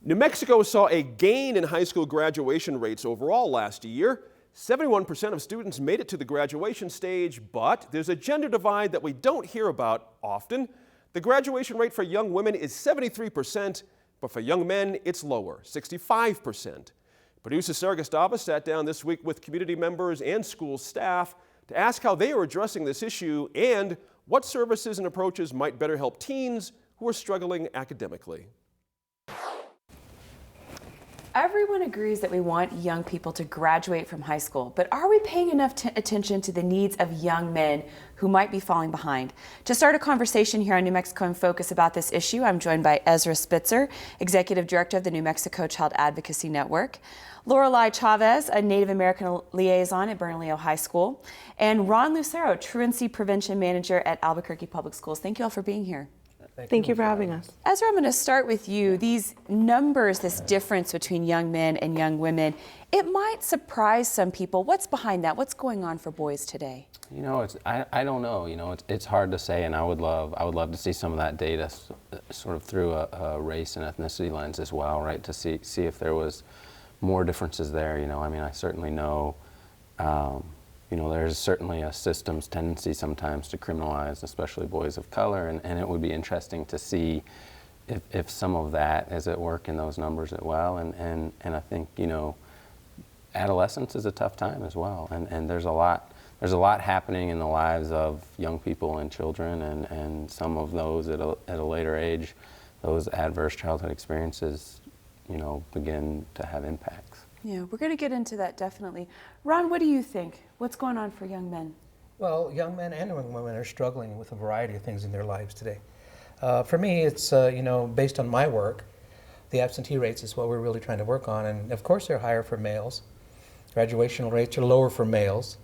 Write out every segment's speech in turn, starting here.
New Mexico saw a gain in high school graduation rates overall last year. 71% of students made it to the graduation stage, but there's a gender divide that we don't hear about often. The graduation rate for young women is 73%, but for young men, it's lower, 65%. Producer Sarah Gustava sat down this week with community members and school staff to ask how they are addressing this issue and what services and approaches might better help teens who are struggling academically. Everyone agrees that we want young people to graduate from high school, but are we paying enough attention to the needs of young men who might be falling behind? To start a conversation here on New Mexico in Focus about this issue, I'm joined by Ezra Spitzer, Executive Director of the New Mexico Child Advocacy Network, Lorelei Chavez, a Native American liaison at Bernalillo High School, and Ron Lucero, Truancy Prevention Manager at Albuquerque Public Schools. Thank you all for being here. Thank you for having us. Ezra, I'm going to start with you. These numbers, this difference between young men and young women, it might surprise some people. What's behind that? What's going on for boys today? You know, I don't know. You know, it's hard to say, and I would love to see some of that data sort of through a race and ethnicity lens as well, right? To see if there was more differences there. You know, I mean, I certainly know. You know, there's certainly a system's tendency sometimes to criminalize, especially boys of color, and it would be interesting to see if some of that is at work in those numbers as well. And I think, you know, adolescence is a tough time as well, and there's a lot happening in the lives of young people and children, and some of those at a later age, those adverse childhood experiences, you know, begin to have impacts. Yeah, we're going to get into that definitely. Ron, what do you think? What's going on for young men? Well, young men and young women are struggling with a variety of things in their lives today. For me, it's, you know, based on my work, the absentee rates is what we're really trying to work on. And of course, they're higher for males. Graduation rates are lower for males.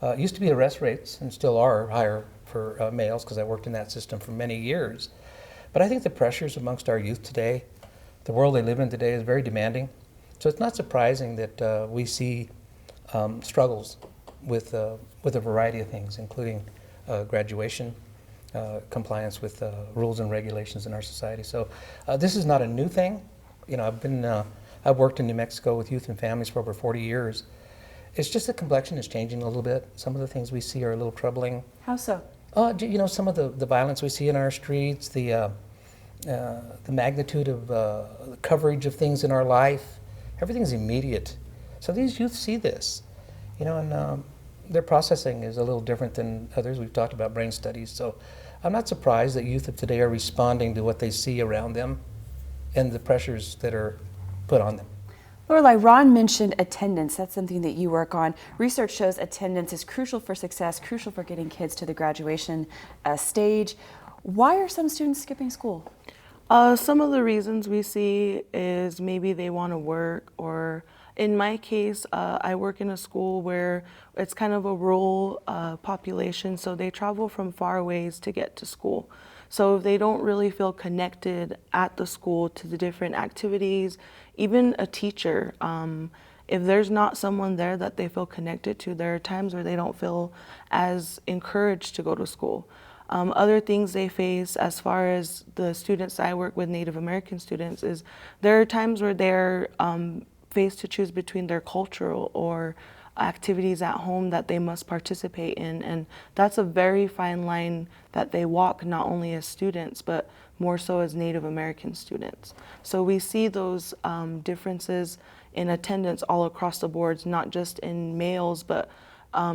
It used to be arrest rates, and still are higher for males, because I worked in that system for many years. But I think the pressures amongst our youth today, the world they live in today, is very demanding. So it's not surprising that we see struggles with a variety of things, including graduation, compliance with rules and regulations in our society. So this is not a new thing. You know, I've worked in New Mexico with youth and families for over 40 years. It's just the complexion is changing a little bit. Some of the things we see are a little troubling. How so? You know, some of the violence we see in our streets, the magnitude of the coverage of things in our life. Everything's immediate. So these youth see this, you know, and their processing is a little different than others. We've talked about brain studies. So I'm not surprised that youth of today are responding to what they see around them and the pressures that are put on them. Lorelei, Ron mentioned attendance. That's something that you work on. Research shows attendance is crucial for success, crucial for getting kids to the graduation stage. Why are some students skipping school? Some of the reasons we see is maybe they want to work, or in my case, I work in a school where it's kind of a rural population, so they travel from far ways to get to school. So if they don't really feel connected at the school to the different activities, even a teacher, if there's not someone there that they feel connected to, there are times where they don't feel as encouraged to go to school. Other things they face as far as the students I work with, Native American students, is there are times where they're faced to choose between their cultural or activities at home that they must participate in, and that's a very fine line that they walk, not only as students but more so as Native American students. So we see those differences in attendance all across the boards, not just in males but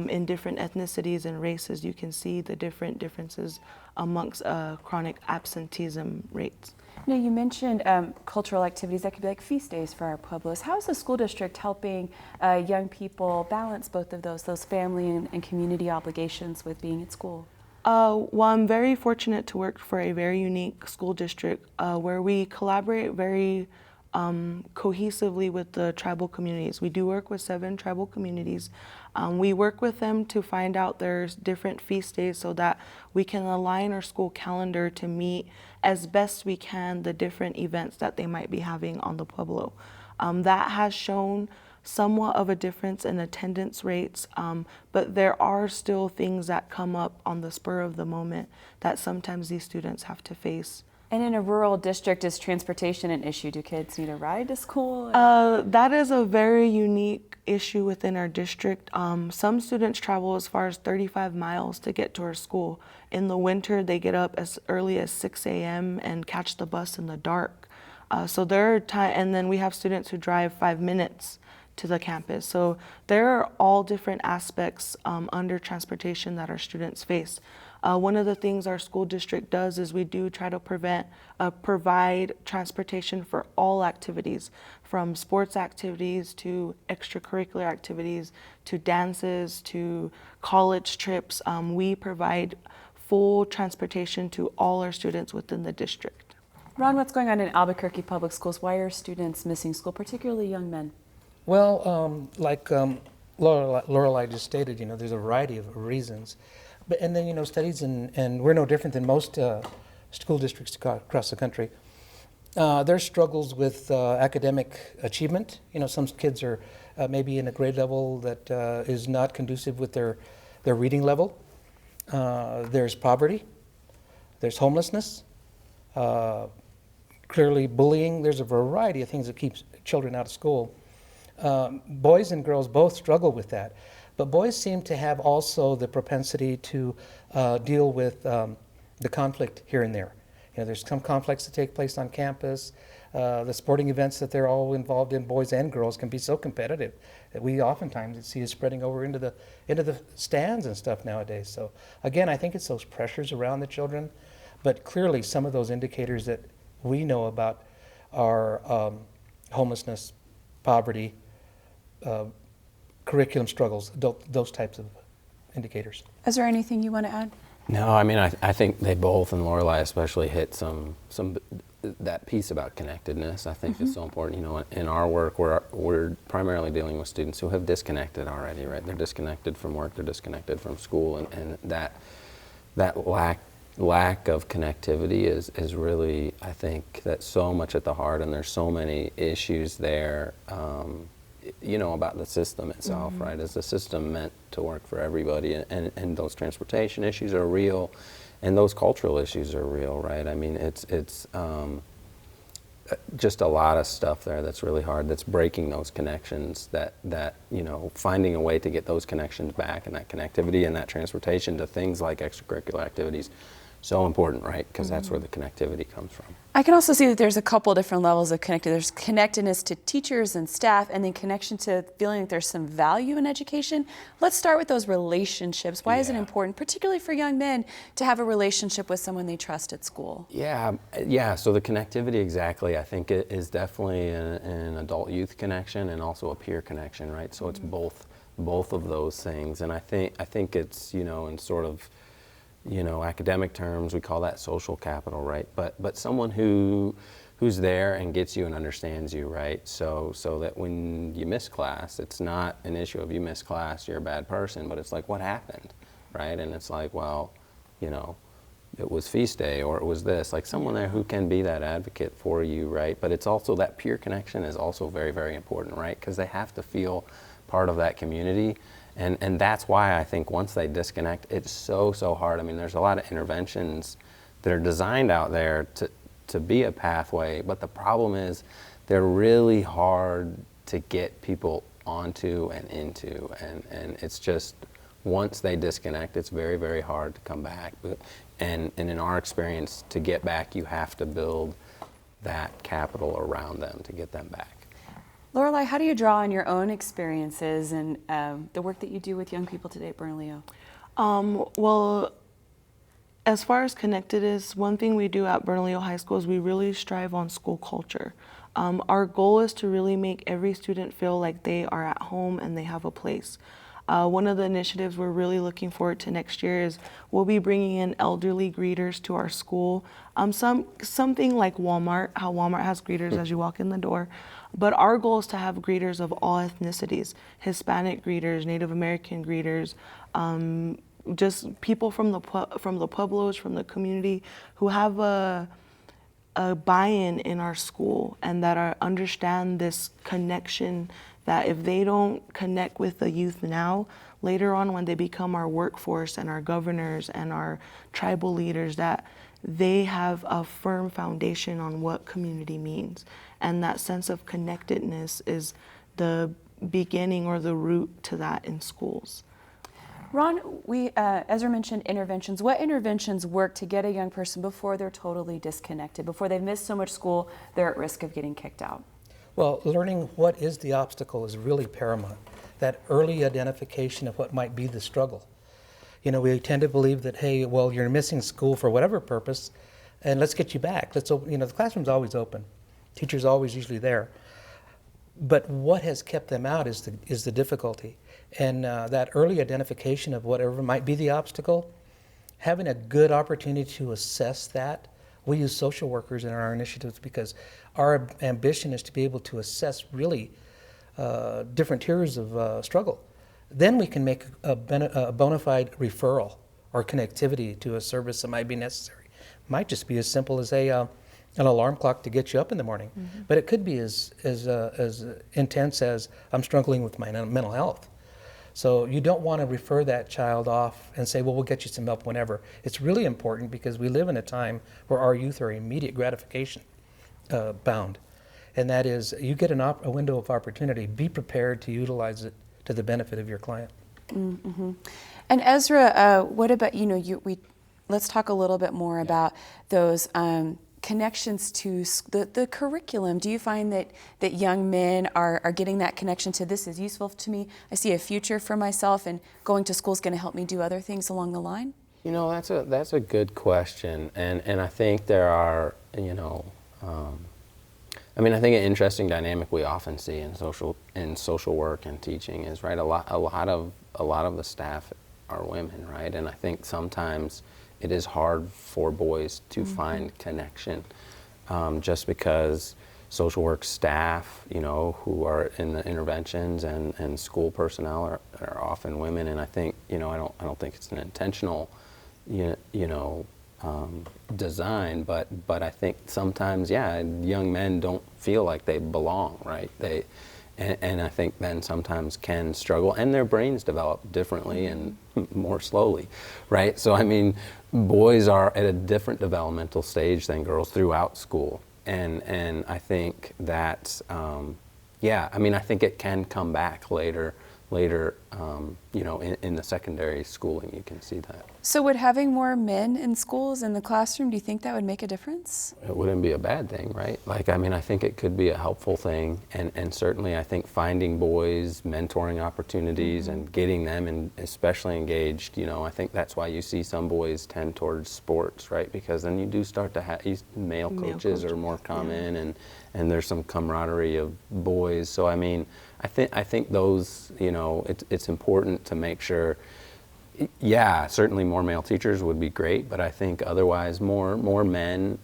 in different ethnicities and races. You can see the different differences amongst chronic absenteeism rates. Now, you mentioned cultural activities that could be like feast days for our pueblos. How is the school district helping young people balance both of those family and community obligations with being at school? Well, I'm very fortunate to work for a very unique school district where we collaborate very cohesively with the tribal communities. We do work with 7 tribal communities. We work with them to find out their different feast days so that we can align our school calendar to meet as best we can the different events that they might be having on the Pueblo. That has shown somewhat of a difference in attendance rates, but there are still things that come up on the spur of the moment that sometimes these students have to face And in a rural district, is transportation an issue? Do kids need a ride to school? That is a very unique issue within our district. Some students travel as far as 35 miles to get to our school. In the winter, they get up as early as 6 a.m. and catch the bus in the dark. So there are and then we have students who drive 5 minutes to the campus. So there are all different aspects under transportation that our students face. One of the things our school district does is we do try to provide transportation for all activities, from sports activities to extracurricular activities to dances to college trips. We provide full transportation to all our students within the district. Ron, what's going on in Albuquerque Public Schools? Why are students missing school, particularly young men? Well, like Lorelei just stated, there's a variety of reasons. And then, studies, and we're no different than most school districts across the country. There's struggles with academic achievement. Some kids are maybe in a grade level that is not conducive with their reading level. There's poverty. There's homelessness. Clearly bullying. There's a variety of things that keeps children out of school. Boys and girls both struggle with that. But boys seem to have also the propensity to deal with the conflict here and there. There's some conflicts that take place on campus. The sporting events that they're all involved in, boys and girls, can be so competitive that we oftentimes see it spreading over into the stands and stuff nowadays. So again, I think it's those pressures around the children. But clearly, some of those indicators that we know about are homelessness, poverty, curriculum struggles, those types of indicators. Is there anything you want to add? No, I mean, I think they both, and Lorelei especially, hit some that piece about connectedness. I think is so important. In our work, we're primarily dealing with students who have disconnected already, right? They're disconnected from work, they're disconnected from school, and that lack of connectivity is really, I think, that's so much at the heart, and there's so many issues there. About the system itself, right? Is the system meant to work for everybody? And those transportation issues are real, and those cultural issues are real, right? I mean, it's just a lot of stuff there that's really hard, that's breaking those connections, that finding a way to get those connections back, and that connectivity and that transportation to things like extracurricular activities, so important, right? Because that's where the connectivity comes from. I can also see that there's a couple different levels of connectedness. There's connectedness to teachers and staff, and then connection to feeling like there's some value in education. Let's start with those relationships. Why is it important, particularly for young men, to have a relationship with someone they trust at school? Yeah. So the connectivity, exactly. I think it is definitely an adult-youth connection and also a peer connection, right? So it's both of those things, and I think it's in sort of academic terms, we call that social capital, right? But someone who's there and gets you and understands you, right? So that when you miss class, it's not an issue of you miss class, you're a bad person, but it's like, what happened, right? And it's like, well, it was feast day, or it was this, like someone there who can be that advocate for you, right? But it's also that peer connection is also very, very important, right? Because they have to feel part of that community. And that's why I think once they disconnect, it's so hard. I mean, there's a lot of interventions that are designed out there to be a pathway, but the problem is they're really hard to get people onto and into, and it's just, once they disconnect, it's very, very hard to come back. And in our experience, to get back, you have to build that capital around them to get them back. Lorelei, how do you draw on your own experiences and the work that you do with young people today at Bernalillo? Well, as far as connectedness, one thing we do at Bernalillo High School is we really strive on school culture. Our goal is to really make every student feel like they are at home and they have a place. One of the initiatives we're really looking forward to next year is we'll be bringing in elderly greeters to our school. Something like Walmart, how Walmart has greeters as you walk in the door. But our goal is to have greeters of all ethnicities, Hispanic greeters, Native American greeters, just people from the pueblos, from the community, who have a buy-in in our school, and that understand this connection, that if they don't connect with the youth now, later on when they become our workforce and our governors and our tribal leaders, that they have a firm foundation on what community means. And that sense of connectedness is the beginning or the root to that in schools. Ron, Ezra mentioned interventions. What interventions work to get a young person before they're totally disconnected, before they've missed so much school, they're at risk of getting kicked out? Well, learning what is the obstacle is really paramount. That early identification of what might be the struggle. You know, we tend to believe that, hey, well, you're missing school for whatever purpose, and let's get you back. Let's open, you know, the classroom's always open. Teacher's always usually there. But what has kept them out is the difficulty. And that early identification of whatever might be the obstacle, having a good opportunity to assess that. We use social workers in our initiatives because our ambition is to be able to assess really different tiers of struggle. Then we can make a bona fide referral or connectivity to a service that might be necessary. Might just be as simple as an alarm clock to get you up in the morning, but it could be as intense as I'm struggling with my mental health. So you don't want to refer that child off and say, well, we'll get you some help whenever. It's really important because we live in a time where our youth are immediate gratification bound. And that is, you get a window of opportunity, be prepared to utilize it to the benefit of your client. Mm-hmm. And Ezra, what about, let's talk a little bit more about those connections to the curriculum. Do you find that young men are getting that connection to this is useful to me? I see a future for myself, and going to school is going to help me do other things along the line? You know, that's a good question, and I think there are, I think an interesting dynamic we often see in social work and teaching is, right, a lot of the staff are women, right, and I think sometimes it is hard for boys to find connection, just because social work staff, who are in the interventions and school personnel are often women, and I think, I don't think it's an intentional, design, but I think sometimes, young men don't feel like they belong, right? And I think men sometimes can struggle, and their brains develop differently and more slowly, right? So boys are at a different developmental stage than girls throughout school, and I think that, I think it can come back later, in the secondary schooling, you can see that. So would having more men in schools, in the classroom, do you think that would make a difference? It wouldn't be a bad thing, right? I think it could be a helpful thing, and certainly I think finding boys, mentoring opportunities, and getting them especially engaged, I think that's why you see some boys tend towards sports, right? Because then you do start to have, male coaches are more common, and there's some camaraderie of boys. So I think those, it's important to make sure, certainly more male teachers would be great, but I think otherwise more men,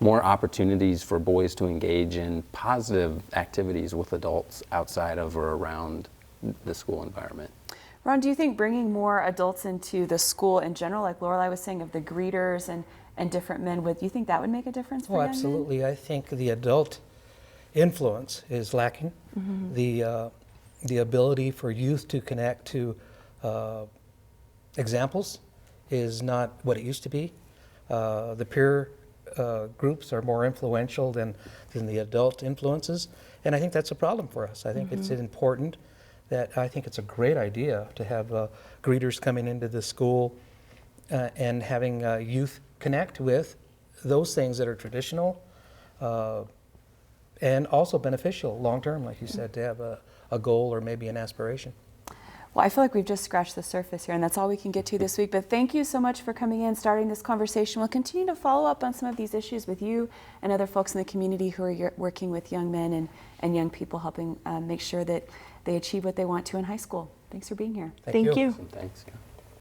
more opportunities for boys to engage in positive activities with adults outside of or around the school environment. Ron, do you think bringing more adults into the school in general, like Lorelei was saying, of the greeters and different men, do you think that would make a difference for young men? Absolutely. I think the adult influence is lacking. The ability for youth to connect to examples is not what it used to be. The peer groups are more influential than the adult influences, and I think that's a problem for us. I think it's important I think it's a great idea to have greeters coming into the school and having youth connect with those things that are traditional and also beneficial long-term, like you said, to have a goal or maybe an aspiration. Well, I feel like we've just scratched the surface here, and that's all we can get to this week. But thank you so much for coming in, starting this conversation. We'll continue to follow up on some of these issues with you and other folks in the community who are working with young men and young people, helping make sure that they achieve what they want to in high school. Thanks for being here. Thank you. Thanks.